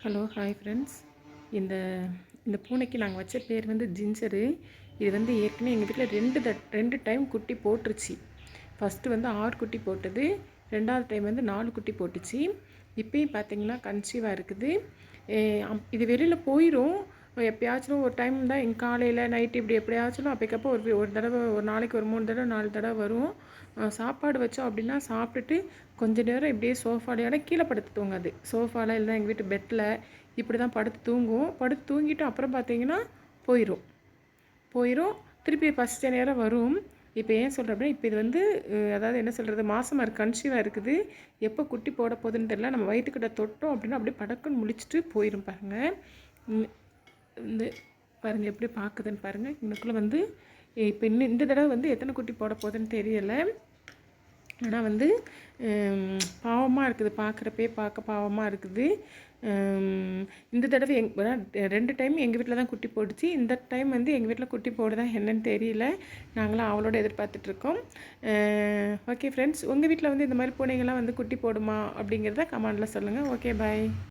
Hello hi friends. இந்த இந்த பூனைக்கு நாங்கள் வச்ச பேர் வந்து ஜிஞ்சரு. இது வந்து ஏற்கனவே எங்கள் வீட்டில் ரெண்டு டைம் குட்டி போட்டுருச்சு. ஃபஸ்ட்டு வந்து 6 குட்டி போட்டது, 2வது டைம் வந்து 4 குட்டி போட்டுச்சு. இப்போயும் பார்த்திங்கன்னா கன்சீவாக இருக்குது. இது வெளியில் போயிடும். எப்போயாச்சும் ஒரு டைம் தான் காலையில் நைட்டு இப்படி எப்படியாச்சும் அப்போக்கப்போ ஒரு தடவை, ஒரு நாளைக்கு ஒரு 3 தடவை 4 தடவை வரும். சாப்பாடு வச்சோம் அப்படின்னா சாப்பிட்டுட்டு கொஞ்ச நேரம் இப்படியே சோஃபாலையோட கீழே படுத்து தூங்காது. சோஃபாவில் இல்லை எங்கள் வீட்டு பெட்டில் இப்படி தான் படுத்து தூங்கும். படுத்து தூங்கிட்டு அப்புறம் பார்த்திங்கன்னா போயிடும். திருப்பி பசிச்ச நேரம் வரும். இப்போ ஏன் சொல்கிறேன் அப்படின்னா, இப்போ இது வந்து அதாவது என்ன சொல்கிறது, மாதமாக கன்சீவாக இருக்குது. எப்போ குட்டி போட போகுதுன்னு தெரியல. நம்ம வயிற்றுக்கிட்ட தொட்டோம் அப்படின்னா அப்படியே படக்குன்னு முழிச்சிட்டு போயிடும் பாருங்கள். இந்த பாருங்கள் எப்படி பார்க்குதுன்னு பாருங்கள். இன்னுக்குள்ளே வந்து இப்போ இன்னும் இந்த தடவை வந்து எத்தனை குட்டி போட போகுதுன்னு தெரியலை. ஆனால் வந்து பாவமாக இருக்குது, பார்க்க பாவமாக இருக்குது. இந்த தடவை 2 டைம் எங்கள் வீட்டில் தான் குட்டி போட்டுச்சு. இந்த டைம் வந்து எங்கள் வீட்டில் குட்டி போடுதா என்னன்னு தெரியல. நாங்களாம் அவளோட எதிர்பார்த்துட்ருக்கோம். ஓகே ஃப்ரெண்ட்ஸ், உங்கள் வீட்டில் வந்து இந்த மாதிரி பூனைகள்லாம் வந்து குட்டி போடுமா அப்படிங்கிறத கமெண்டில் சொல்லுங்கள். ஓகே, பாய்.